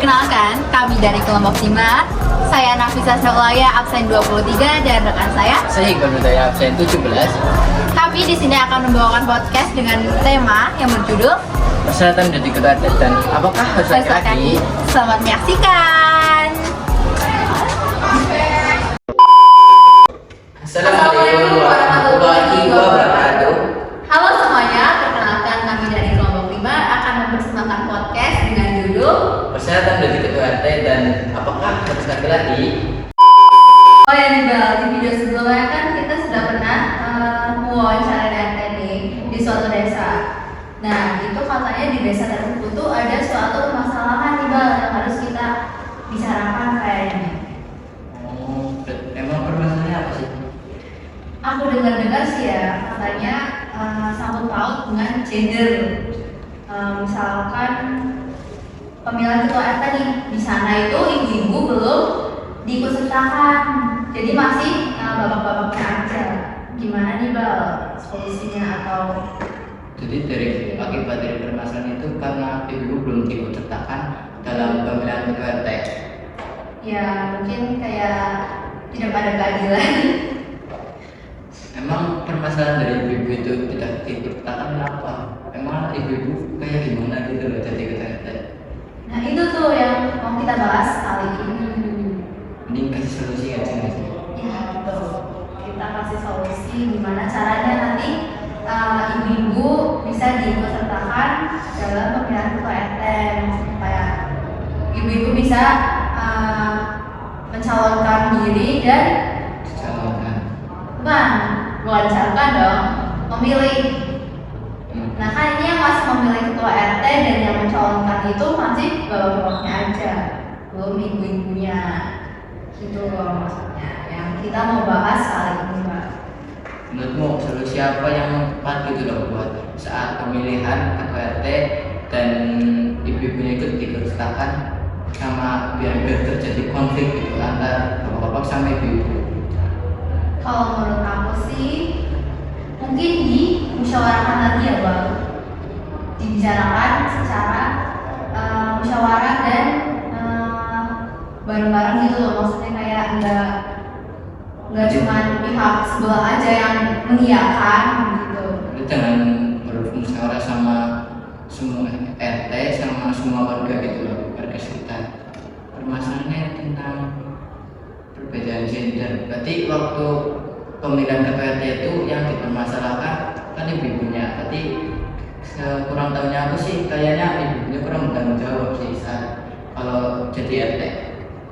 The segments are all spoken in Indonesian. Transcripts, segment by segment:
Perkenalkan, kami dari kelompok 5. Saya Nafisa Syaulaya, absen 23, dan rekan Saya Iqbal Nurdaya, absen 17. Kami di sini akan membawakan podcast dengan tema yang berjudul Persyaratan menjadi ketua RT dan apakah harus laki-laki? Selamat menyaksikan. Assalamualaikum warahmatullahi wabarakatuh. Halo semuanya, perkenalkan kami dari kelompok 5 akan mempersembahkan podcast dengan judul Persyaratan menjadi ketua RT dan apakah harus laki-laki? Oh ya nih Bal, di video sebelumnya kan kita sudah pernah mewawancara RT di suatu desa. Nah, itu katanya di desa tersebut tuh ada suatu permasalahan nih Bal yang harus kita bicarakan kayaknya. Emang permasalahannya apa sih? Aku dengar-dengar sih ya, katanya sangkut paut dengan gender. Misalkan pemilihan ketua RT nih, di sana itu ibu-ibu belum diikutsertakan, jadi masih bapak-bapaknya aja. Gimana nih Bal solusinya atau? Jadi akibat dari permasalahan itu karena ibu belum diikutsertakan dalam pemilihan ketua RT. Ya mungkin kayak tidak ada keadilan. Emang permasalahan dari ibu-ibu itu tidak diikutsertakan kenapa? Emang ibu-ibu kayak gimana gitu loh jadi ketua RT? Nah itu tuh yang mau kita bahas kali ini. Mending kasih solusi aja nggak sih? Ya betul. Kita kasih solusi gimana caranya nanti ibu-ibu bisa diikutsertakan dalam pemilihan ketua RT supaya ibu-ibu bisa mencalonkan diri dan Calonkan. bukan mencalonkan dong, memilih. Nah kan ini yang masih memilih ketua RT dan yang mencalonkan itu masih bapak-bapaknya aja, belum ibu-ibunya. Gitu loh maksudnya yang kita mau bahas kali ini Mbak. Menurutmu solusi apa yang tepat gitu loh buat saat pemilihan ketua RT dan ibu-ibunya itu diikutsertakan sama biar terjadi konflik gitu antara bapak-bapak sama ibu-ibu? Kalau menurut aku sih mungkin dimusyawarahkan lagi ya Bang, dibicarakan secara musyawarah dan bareng-bareng gitu loh, maksudnya kayak nggak cuma pihak sebelah aja yang mengiyakan gitu. Jadi jangan bermusyawarah sama semua RT sama semua warga gitu loh, warga sekitar. Permasalahannya tentang perbedaan gender. Berarti waktu pemilihan ketua RT itu yang dipermasalahkan kan ibu-ibunya. Berarti kurang tahunya aku sih kayaknya ibunya kurang bertanggung jawab sih saat kalau jadi RT.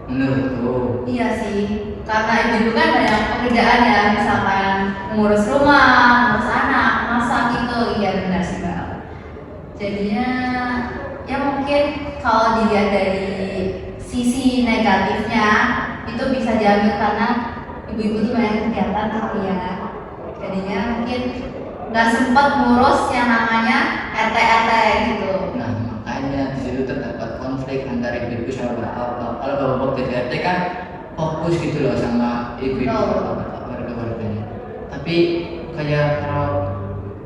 Menurutku. Iya sih, karena ibu kan banyak pekerjaan ya, misalkan mengurus rumah, ngurus anak, masak gitu. Iya benar sih Mbak. Jadinya ya mungkin kalau dilihat dari sisi negatifnya itu bisa diambil karena ibu-ibu tuh banyak kegiatan kali ya. Jadinya mungkin nggak sempat ngurus yang namanya RT gitu. Nah makanya di situ terdapat konflik antara ibu-ibu sama bapak. Kalau bapak jadi RT kan fokus gitu loh sama ibu-ibu warga-warganya. Tapi kayak kalau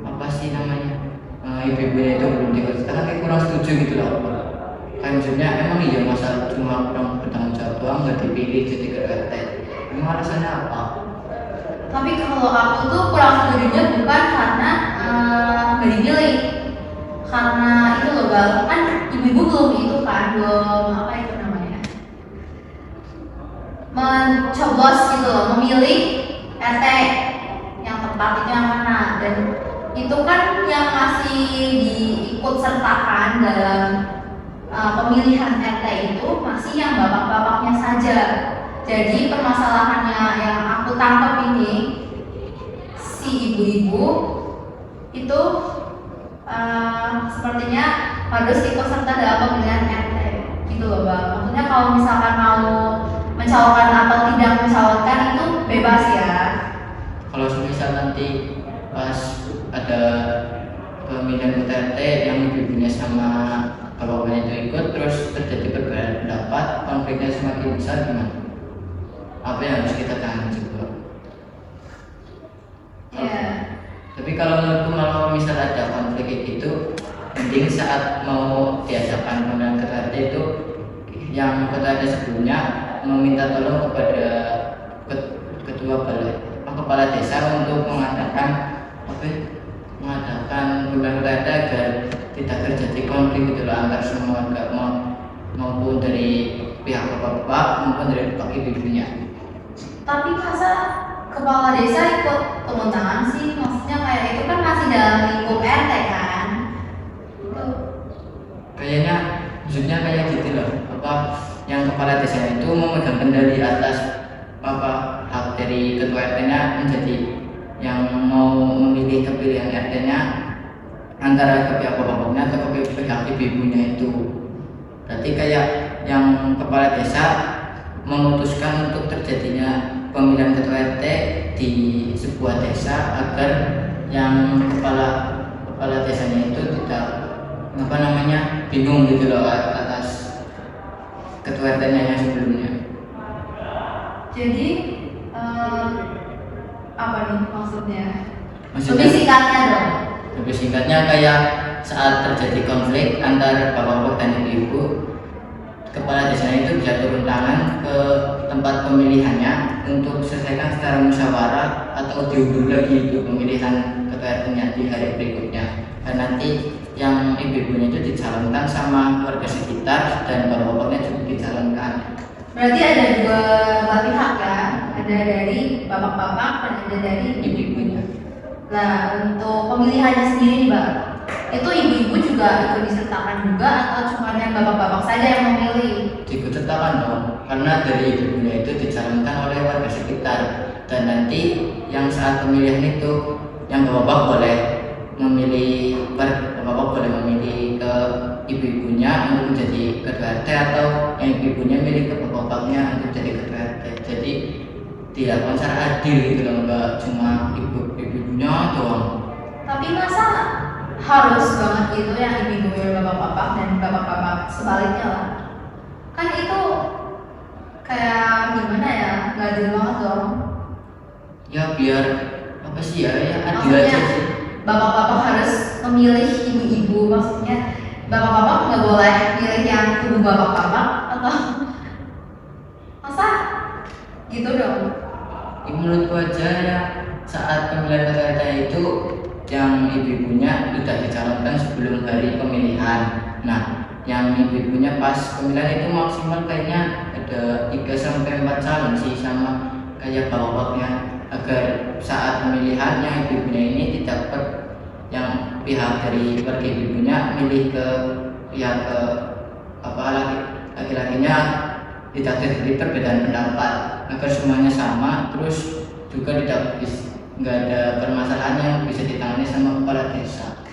apa sih namanya ibu-ibunya itu belum diikutsertakan kayak kurang setuju gitu loh. Kayak maksudnya emang iya masa cuma kurang bertanggung jawab doang nggak dipilih jadi ketua RT. Emang alasannya apa? Tapi kalau aku tuh kurang setujunya bukan karena nggak dipilih, karena itu loh Bang, kan ibu-ibu belum itu kan, belum apa itu namanya, mencoblos gitu loh, memilih RT yang tepat itu yang mana, dan itu kan yang masih diikutsertakan dalam pemilihan RT itu masih yang bapak-bapaknya saja. Jadi permasalahannya yang aku tangkap ini, si ibu-ibu itu sepertinya harus ikut serta dalam pemilihan RT gitu loh Bang. Maksudnya kalau misalkan mau mencalonkan atau tidak mencalonkan itu bebas ya. Kalau misal nanti pas ada pemilihan ketua RT yang ibu-ibunya sama bapaknya itu ikut terus terjadi perbedaan pendapat, konfliknya semakin besar gimana? Apa yang harus kita tangani juga? Iya. Tapi kalau menurutku kalau misal ada konflik itu mending saat mau diadakan pemilihan ketua RT itu yang ketua RT sebelumnya meminta tolong kepada ketua kepala desa untuk mengadakan pemilihan ketua RT agar tidak terjadi konflik gitu loh, antar semua warga maupun dari pihak bapak-bapak maupun dari bapak ibu-ibunya. Tapi masa kepala desa ikut turun tangan sih? Maksudnya kayak itu kan masih dalam lingkup RT kan? Itu Kayaknya maksudnya kayak gitu loh, yang kepala desa itu memegang kendali atas hak dari ketua RT-nya menjadi yang mau memilih kepilihan RT-nya antara ke pihak bapaknya atau ke pihak ibu-ibunya itu. Berarti kayak yang kepala desa memutuskan untuk terjadinya pemilihan ketua RT di sebuah desa agar yang kepala desanya itu tidak bingung gitu loh atas ketua RT-nya yang sebelumnya. jadi apa nih maksudnya? Lebih singkatnya dong. Lebih singkatnya kayak saat terjadi konflik antar bapak-bapak dan ibu, kepala desa itu bisa turun tangan ke tempat pemilihannya untuk selesaikan secara musyawarah atau diundur lagi itu pemilihan ketua RT-nya di hari berikutnya. Dan nanti yang ibu-ibunya itu dicalonkan sama warga sekitar dan bapak-bapaknya juga dicalonkan. Berarti ada dua belah pihak ya, ada dari bapak-bapak dan ada dari Ibu-ibunya. Nah, untuk pemilihannya sendiri Mbak, itu ibu-ibu juga ikut disertakan juga atau cuma yang bapak-bapak saja yang memilih? Diikutsertakan dong, karena dari ibu-ibunya itu dicalonkan oleh warga sekitar. Dan nanti yang saat pemilihan itu yang bapak-bapak boleh memilih ke ibu-ibunya untuk menjadi ketua RT atau yang ibu-ibunya milih ke bapak-bapaknya untuk jadi ketua RT. Jadi dilakukan secara adil gitu loh, nggak cuma ibu-ibunya doang. Tapi masa harus banget gitu yang ibu-ibu yang bapak-bapak dan bapak-bapak sebaliknya lah? Kan itu kayak gimana ya, nggak adil banget dong. Ya biar adil Maksudnya aja sih. bapak-bapak harus memilih ibu-ibu, maksudnya bapak-bapak nggak boleh milih yang kubu bapak-bapak atau masa gitu dong? Ya, menurutku aja ya saat pemilihan ketua RT itu yang ibu-ibunya tidak dicalonkan sebelum hari pemilihan. Nah, yang ibu-ibunya pas pemilihan itu maksimal kayaknya ada 3-4 calon sih sama kayak bapak-bapaknya, agar saat pemilihan yang ibu-ibunya ini tidak yang pihak dari warga ibu-ibunya milih ke pihak laki-lakinya tidak terjadi perbedaan pendapat, agar semuanya sama, terus juga nggak ada permasalahan yang bisa ditangani sama kepala desa.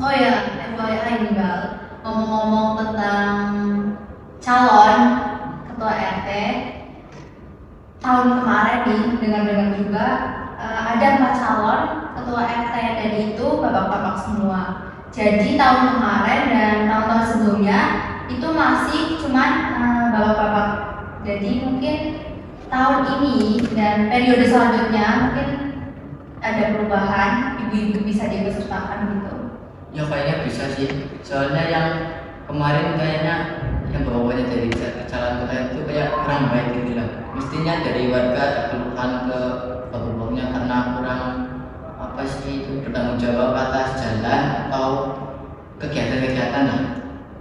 Oh ya, FYI nih Bal, ngomong-ngomong tentang calon ketua RT, tahun kemarin nih dengar-dengar juga ada 4 calon ketua RT dan itu bapak-bapak semua. Jadi tahun kemarin dan tahun-tahun sebelumnya itu masih cuman bapak-bapak. Jadi mungkin tahun ini dan periode selanjutnya mungkin ada perubahan, ibu-ibu bisa diikutsertakan gitu. Ya kayaknya bisa sih, soalnya yang kemarin kayaknya yang bapaknya dari calon ketua itu kayak kurang baik gitu lah. Mestinya dari warga ada keluhan ke bapak-bapaknya karena kurang itu bertanggung jawab atas jalan atau kegiatan-kegiatan lah.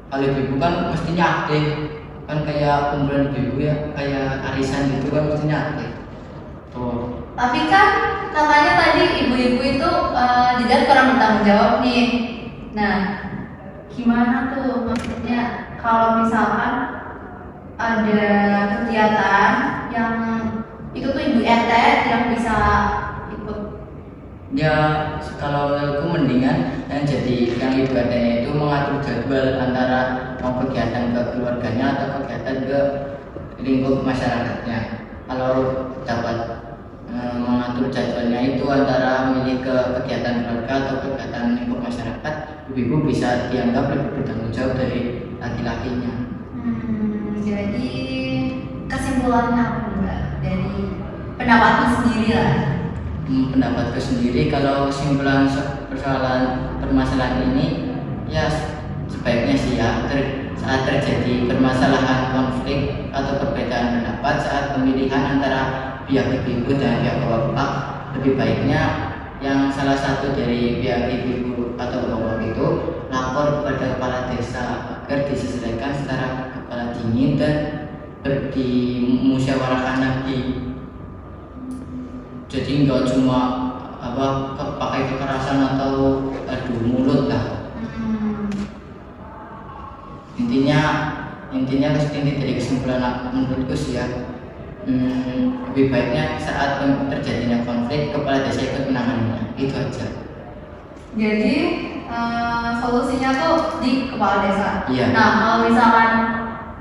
Kalau ibu kan mestinya aktif, kan kayak kumpulan ibu ya, kayak arisan gitu kan mestinya aktif. Tuh. Tapi kan katanya tadi ibu-ibu itu dilihat kurang bertanggung jawab nih. Nah, gimana tuh maksudnya kalau misalkan ada kegiatan yang itu tuh ibu RT yang bisa ikut? Ya kalau aku mendingan jadi yang ibu RT-nya itu mengatur jadwal antara kegiatan ke keluarganya atau kegiatan ke lingkup masyarakatnya. Kalau dapat mengatur jadwalnya itu antara milih ke kegiatan keluarga atau kegiatan lingkup masyarakat, ibu-ibu bisa dianggap lebih bertanggung jawab dari laki-lakinya. Jadi kesimpulannya apa enggak dari pendapatmu sendiri lah? Pendapatku sendiri kalau kesimpulan permasalahan ini ya sebaiknya sih ya saat terjadi permasalahan konflik atau perbedaan pendapat saat pemilihan antara pihak ibu dan pihak bapak, lebih baiknya yang salah satu dari pihak ibu atau bapak itu lapor kepada kepala desa agar diselesaikan secara kepala dingin dan dimusyawarahkan lagi. Jadi nggak cuma pakai kekerasan atau adu mulut lah. Intinya dari kesimpulan menurutku sih ya, lebih baiknya saat terjadinya konflik kepala desa ikut menanganinya, itu aja. Jadi solusinya tuh di kepala desa. Iya. Nah, kalau misalkan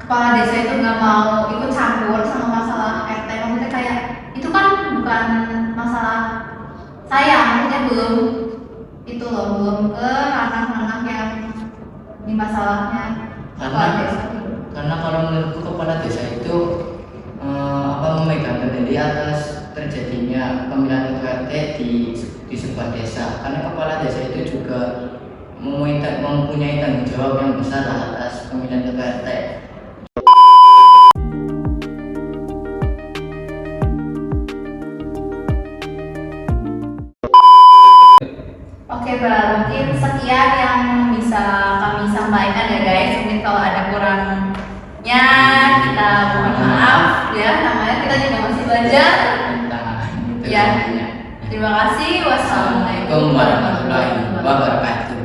kepala desa itu nggak mau ikut campur sama masalah RT, maksudnya kayak itu kan bukan masalah saya, maksudnya belum ke anak-anak yang di masalahnya kepala desa. Karena kalau menurutku kepala desa itu memegang kendali atas terjadinya pemilihan ketua RT di sebuah desa. Karena kepala desa itu juga mempunyai tanggung jawab yang besar atas pemilihan ketua RT. Oke, mungkin sekian yang bisa kami sampaikan ya guys. Mungkin kalau ada kurangnya kita mohon maaf ya, namanya kita juga masih belajar. Ya. Terima kasih. Wassalamualaikum warahmatullahi wabarakatuh.